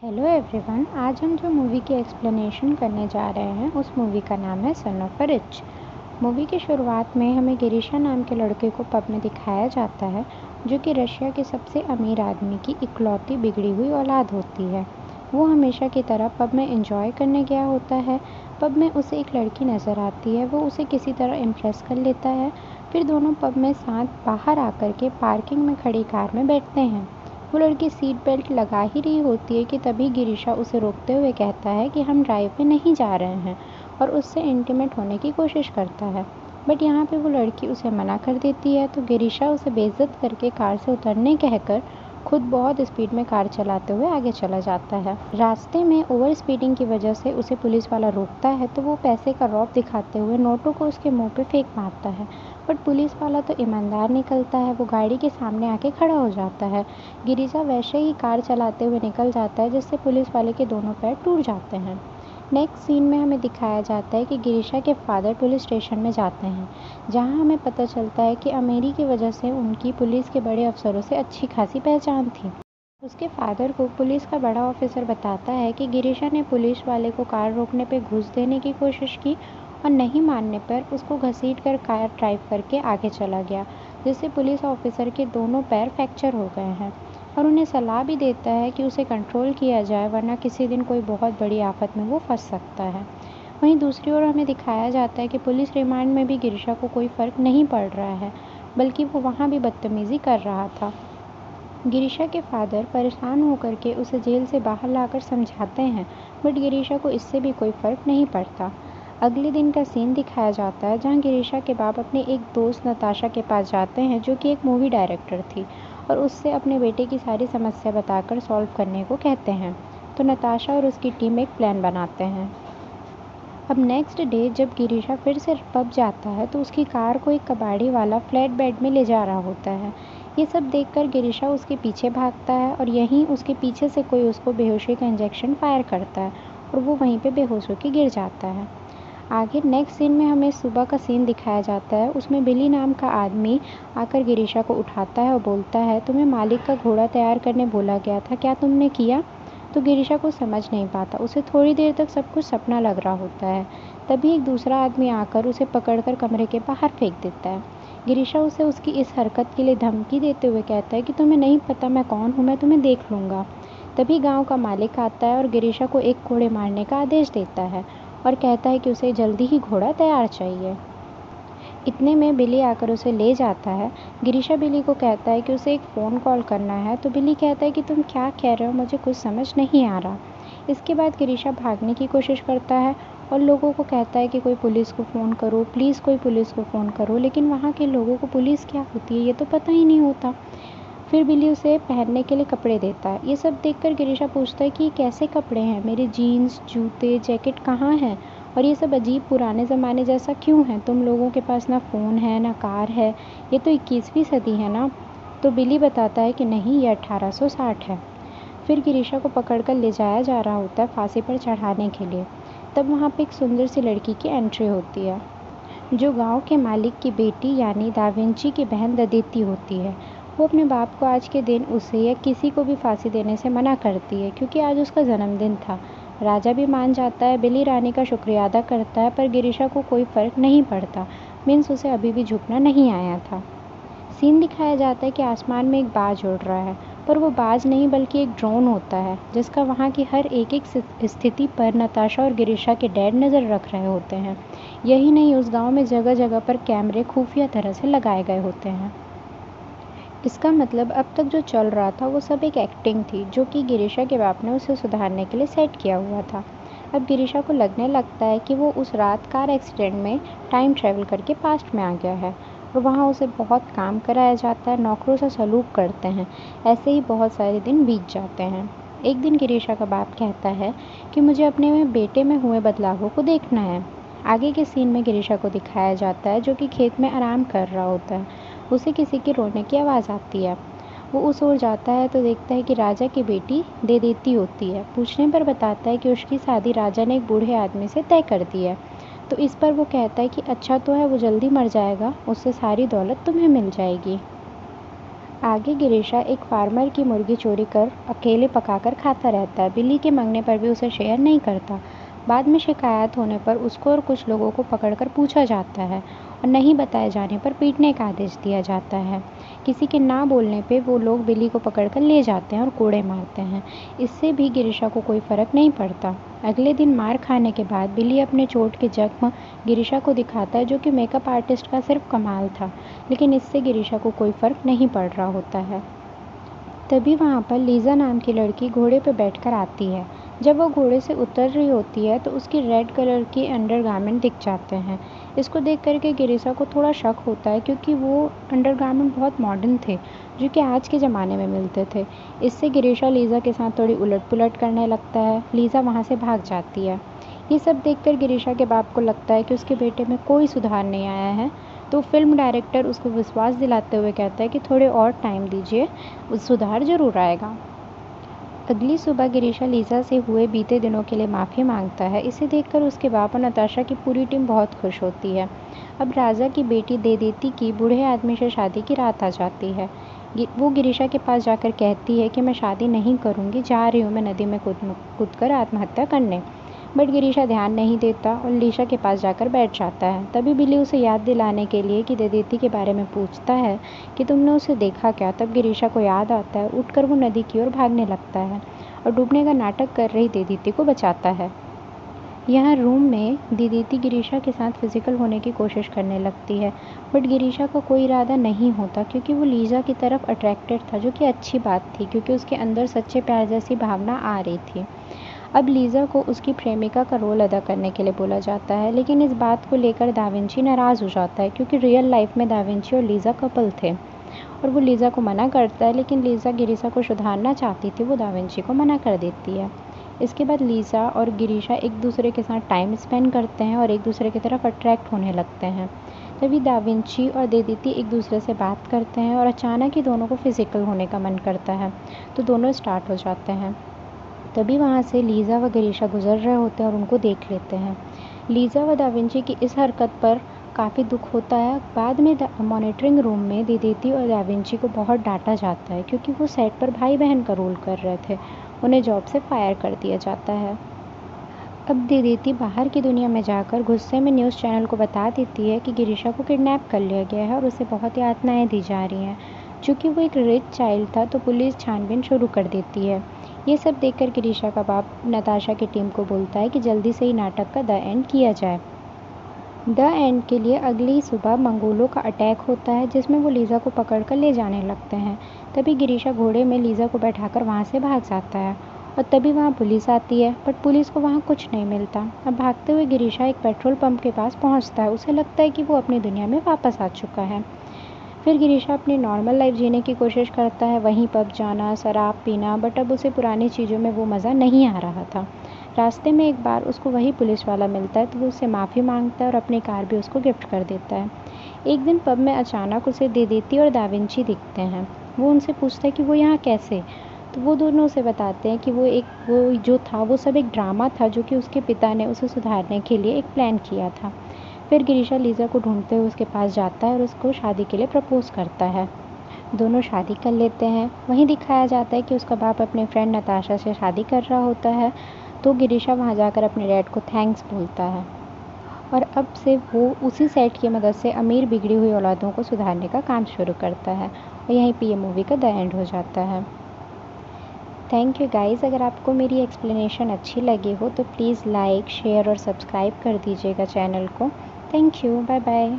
Hello everyone, आज हम जो मूवी की एक्सप्लेनेशन करने जा रहे हैं उस मूवी का नाम है son of a rich. Movie की शुरुआत में हमें गिरीशा नाम के लड़के को पब में दिखाया जाता है, जो कि रशिया के सबसे अमीर आदमी की इकलौती बिगड़ी हुई औलाद होती है। वो हमेशा की तरह पब में एंजॉय करने गया होता है। पब में उसे एक लड़की नज़र आती है, वो उसे किसी तरह इम्प्रेस कर लेता है। फिर दोनों पब में साथ बाहर आकर के पार्किंग में खड़ी कार में बैठते हैं। वो लड़की सीट बेल्ट लगा ही रही होती है कि तभी गिरीशा उसे रोकते हुए कहता है कि हम ड्राइव पे नहीं जा रहे हैं, और उससे इंटीमेट होने की कोशिश करता है। बट यहाँ पे वो लड़की उसे मना कर देती है, तो गिरीशा उसे बेइज्जत करके कार से उतरने कहकर खुद बहुत स्पीड में कार चलाते हुए आगे चला जाता है। रास्ते में ओवर स्पीडिंग की वजह से उसे पुलिस वाला रोकता है, तो वो पैसे का रौब दिखाते हुए नोटों को उसके मुंह पे फेंक मारता है। बट पुलिस वाला तो ईमानदार निकलता है, वो गाड़ी के सामने आके खड़ा हो जाता है। गिरिजा वैसे ही कार चलाते हुए निकल जाता है, जिससे पुलिस वाले के दोनों पैर टूट जाते हैं। नेक्स्ट सीन में हमें दिखाया जाता है कि गिरिशा के फादर पुलिस स्टेशन में जाते हैं, जहां हमें पता चलता है कि अमीरी की वजह से उनकी पुलिस के बड़े अफसरों से अच्छी खासी पहचान थी। उसके फादर को पुलिस का बड़ा ऑफिसर बताता है कि गिरिशा ने पुलिस वाले को कार रोकने पर घूस देने की कोशिश की, और नहीं मानने पर उसको घसीट कर कार ड्राइव करके आगे चला गया, जिससे पुलिस ऑफिसर के दोनों पैर फ्रैक्चर हो गए हैं। और उन्हें सलाह भी देता है कि उसे कंट्रोल किया जाए, वरना किसी दिन कोई बहुत बड़ी आफत में वो फंस सकता है। वहीं दूसरी ओर हमें दिखाया जाता है कि पुलिस रिमांड में भी गिरिशा को कोई फ़र्क नहीं पड़ रहा है, बल्कि वो वहाँ भी बदतमीज़ी कर रहा था। गिरिशा के फादर परेशान होकर के उसे जेल से बाहर लाकर समझाते हैं, बट गिरिशा को इससे भी कोई फ़र्क नहीं पड़ता। अगले दिन का सीन दिखाया जाता है, जहाँ गिरिशा के बाप अपने एक दोस्त नताशा के पास जाते हैं, जो कि एक मूवी डायरेक्टर थी, और उससे अपने बेटे की सारी समस्या बताकर सॉल्व करने को कहते हैं। तो नताशा और उसकी टीम एक प्लान बनाते हैं। अब नेक्स्ट डे जब गिरीशा फिर से पब जाता है, तो उसकी कार को एक कबाड़ी वाला फ्लैट बेड में ले जा रहा होता है। ये सब देखकर गिरीशा उसके पीछे भागता है, और यहीं उसके पीछे से कोई उसको बेहोशी का इंजेक्शन फायर करता है, और वो वहीं पे बेहोश होकर गिर जाता है। आगे नेक्स्ट सीन में हमें सुबह का सीन दिखाया जाता है। उसमें बिली नाम का आदमी आकर गिरीशा को उठाता है और बोलता है, तुम्हें मालिक का घोड़ा तैयार करने बोला गया था, क्या तुमने किया? तो गिरीशा को समझ नहीं पाता, उसे थोड़ी देर तक सब कुछ सपना लग रहा होता है। तभी एक दूसरा आदमी आकर उसे पकड़कर कमरे के बाहर फेंक देता है। गिरीशा उसे उसकी इस हरकत के लिए धमकी देते हुए कहता है कि तुम्हें नहीं पता मैं कौन हूँ, मैं तुम्हें देख लूँगा। तभी गांव का मालिक आता है और गिरीशा को एक घोड़े मारने का आदेश देता है, और कहता है कि उसे जल्दी ही घोड़ा तैयार चाहिए। इतने में बिली आकर उसे ले जाता है। गिरीशा बिली को कहता है कि उसे एक फ़ोन कॉल करना है, तो बिली कहता है कि तुम क्या कह रहे हो, मुझे कुछ समझ नहीं आ रहा। इसके बाद गिरीशा भागने की कोशिश करता है, और लोगों को कहता है कि कोई पुलिस को फ़ोन करो, प्लीज़ कोई पुलिस को फ़ोन करो, लेकिन वहाँ के लोगों को पुलिस क्या होती है ये तो पता ही नहीं होता। फिर बिली उसे पहनने के लिए कपड़े देता है। ये सब देखकर गिरीशा पूछता है कि ये कैसे कपड़े हैं, मेरे जीन्स, जूते, जैकेट कहाँ हैं, और ये सब अजीब पुराने ज़माने जैसा क्यों है? तुम लोगों के पास ना फ़ोन है ना कार है, ये तो 21वीं सदी है ना? तो बिली बताता है कि नहीं, ये 1860 है। फिर गिरीशा को पकड़कर ले जाया जा रहा होता है फांसी पर चढ़ाने के लिए। तब वहाँ पे एक सुंदर सी लड़की की एंट्री होती है, जो गांव के मालिक की बेटी यानी दाविंची की बहन ददिती होती है। वो अपने बाप को आज के दिन उसे या किसी को भी फांसी देने से मना करती है, क्योंकि आज उसका जन्मदिन था। राजा भी मान जाता है, बिली रानी का शुक्रिया अदा करता है, पर गिरीशा को कोई फ़र्क नहीं पड़ता। मीन्स उसे अभी भी झुकना नहीं आया था। सीन दिखाया जाता है कि आसमान में एक बाज उड़ रहा है, पर वो बाज नहीं बल्कि एक ड्रोन होता है, जिसका वहाँ की हर एक स्थिति पर नताशा और गिरीशा के डैड नज़र रख रहे होते हैं। यही नहीं, उस गांव में जगह जगह पर कैमरे खुफिया तरह से लगाए गए होते हैं। इसका मतलब अब तक जो चल रहा था वो सब एक एक्टिंग थी, जो कि गिरीशा के बाप ने उसे सुधारने के लिए सेट किया हुआ था। अब गिरीशा को लगने लगता है कि वो उस रात कार एक्सीडेंट में टाइम ट्रेवल करके पास्ट में आ गया है, और वहाँ उसे बहुत काम कराया जाता है, नौकरों से सलूक करते हैं। ऐसे ही बहुत सारे दिन बीत जाते हैं। एक दिन गिरीशा का बाप कहता है कि मुझे अपने बेटे में हुए बदलावों को देखना है। आगे के सीन में गिरीशा को दिखाया जाता है, जो कि खेत में आराम कर रहा होता है। उसे किसी के रोने की आवाज़ आती है। वो उस ओर जाता है तो देखता है कि राजा की बेटी ददिती होती है। पूछने पर बताता है कि उसकी शादी राजा ने एक बूढ़े आदमी से तय कर दी है। तो इस पर वो कहता है कि अच्छा तो है, वो जल्दी मर जाएगा, उससे सारी दौलत तुम्हें मिल जाएगी। आगे गिरीशा एक फार्मर की मुर्गी चोरी कर अकेले पकाकर खाता रहता है। बिल्ली के मांगने पर भी उसे शेयर नहीं करता। बाद में शिकायत होने पर उसको और कुछ लोगों को पकड़कर पूछा जाता है और नहीं बताए जाने पर पीटने का आदेश दिया जाता है। किसी के ना बोलने पे वो लोग बिल्ली को पकड़कर ले जाते हैं और कोड़े मारते हैं। इससे भी गिरीशा को कोई फर्क नहीं पड़ता। अगले दिन मार खाने के बाद बिल्ली अपने चोट के जख्म गिरीशा को दिखाता है, जो कि मेकअप आर्टिस्ट का सिर्फ कमाल था, लेकिन इससे गिरीशा को कोई फर्क नहीं पड़ रहा होता है। तभी वहाँ पर लीज़ा नाम की लड़की घोड़े पर बैठकर आती है। जब वो घोड़े से उतर रही होती है तो उसकी रेड कलर की अंडरगारमेंट दिख जाते हैं। इसको देख करके गिरीशा को थोड़ा शक होता है, क्योंकि वो अंडरगारमेंट बहुत मॉडर्न थे, जो कि आज के ज़माने में मिलते थे। इससे गिरीशा लीज़ा के साथ थोड़ी उलट पुलट करने लगता है। लीज़ा वहाँ से भाग जाती है। ये सब देखकर गिरीशा के बाप को लगता है कि उसके बेटे में कोई सुधार नहीं आया है। तो फिल्म डायरेक्टर उसको विश्वास दिलाते हुए कहता है कि थोड़े और टाइम दीजिए, सुधार ज़रूर आएगा। अगली सुबह गिरीशा लीज़ा से हुए बीते दिनों के लिए माफ़ी मांगता है। इसे देखकर उसके बाप और नताशा की पूरी टीम बहुत खुश होती है। अब राजा की बेटी देदेती की बूढ़े आदमी से शादी की रात आ जाती है। वो गिरीशा के पास जाकर कहती है कि मैं शादी नहीं करूँगी, जा रही हूँ मैं नदी में कूद कर आत्महत्या करने। बट गिरीशा ध्यान नहीं देता और लीशा के पास जाकर बैठ जाता है। तभी बिल्ली उसे याद दिलाने के लिए कि देदेती के बारे में पूछता है कि तुमने उसे देखा क्या। तब गिरीशा को याद आता है। उठकर वो नदी की ओर भागने लगता है और डूबने का नाटक कर रही देदेती को बचाता है। यहाँ रूम में देदेती गिरीशा के साथ फिजिकल होने की कोशिश करने लगती है, बट गिरीशा का कोई इरादा नहीं होता, क्योंकि वो लीज़ा की तरफ अट्रैक्टेड था, जो कि अच्छी बात थी, क्योंकि उसके अंदर सच्चे प्यार जैसी भावना आ रही थी। अब लीज़ा को उसकी प्रेमिका का रोल अदा करने के लिए बोला जाता है, लेकिन इस बात को लेकर दा विंची नाराज़ हो जाता है, क्योंकि रियल लाइफ में दा विंची और लीज़ा कपल थे और वो लीज़ा को मना करता है। लेकिन लीज़ा गिरीशा को सुधारना चाहती थी, वो दा विंची को मना कर देती है। इसके बाद लीज़ा और गिरीशा एक दूसरे के साथ टाइम स्पेंड करते हैं और एक दूसरे की तरफ अट्रैक्ट होने लगते हैं। तभी दा विंची और देदेती एक दूसरे से बात करते हैं और अचानक ही दोनों को फिजिकल होने का मन करता है, तो दोनों स्टार्ट हो जाते हैं। तभी वहाँ से लीज़ा व गिरीशा गुजर रहे होते हैं और उनको देख लेते हैं। लीज़ा व दा विंची की इस हरकत पर काफ़ी दुख होता है। बाद में मॉनिटरिंग रूम में देदेती और दा विंची को बहुत डांटा जाता है, क्योंकि वो सेट पर भाई बहन का रोल कर रहे थे। उन्हें जॉब से फायर कर दिया जाता है। अब देदेती बाहर की दुनिया में जाकर गुस्से में न्यूज़ चैनल को बता देती है कि गिरीशा को किडनैप कर लिया गया है और उसे बहुत यातनाएं दी जा रही हैं। चूँकि वो एक रिच चाइल्ड था, तो पुलिस छानबीन शुरू कर देती है। ये सब देखकर गिरीशा का बाप नताशा की टीम को बोलता है कि जल्दी से ही नाटक का द एंड किया जाए। द एंड के लिए अगली सुबह मंगोलों का अटैक होता है, जिसमें वो लीज़ा को पकड़कर ले जाने लगते हैं। तभी गिरीशा घोड़े में लीज़ा को बैठाकर वहाँ से भाग जाता है और तभी वहाँ पुलिस आती है, बट पुलिस को वहाँ कुछ नहीं मिलता। अब भागते हुए गिरीशा एक पेट्रोल पंप के पास पहुँचता है। उसे लगता है कि वो अपनी दुनिया में वापस आ चुका है। फिर गिरीशा अपनी नॉर्मल लाइफ जीने की कोशिश करता है, वहीं पब जाना, शराब पीना, बट अब उसे पुरानी चीज़ों में वो मज़ा नहीं आ रहा था। रास्ते में एक बार उसको वही पुलिस वाला मिलता है, तो वो उससे माफ़ी मांगता है और अपनी कार भी उसको गिफ्ट कर देता है। एक दिन पब में अचानक उसे देदेती और दा विंची दिखते हैं। वो उनसे पूछता है कि वो यहाँ कैसे। तो वो दोनों उसे बताते हैं कि वो जो था वो सब एक ड्रामा था, जो कि उसके पिता ने उसे सुधारने के लिए एक प्लान किया था। फिर गिरीशा लीज़ा को ढूंढते हुए उसके पास जाता है और उसको शादी के लिए प्रपोज करता है। दोनों शादी कर लेते हैं। वहीं दिखाया जाता है कि उसका बाप अपने फ्रेंड नताशा से शादी कर रहा होता है, तो गिरीशा वहाँ जाकर अपने डैड को थैंक्स बोलता है और अब से वो उसी सेट की मदद से अमीर बिगड़ी हुई औलादों को सुधारने का काम शुरू करता है और यहीं पे ये मूवी का द एंड हो जाता है। Thank you guys. अगर आपको मेरी एक्सप्लेनेशन अच्छी लगी हो तो प्लीज़ लाइक, शेयर और सब्सक्राइब कर दीजिएगा चैनल को। Thank you. Bye bye.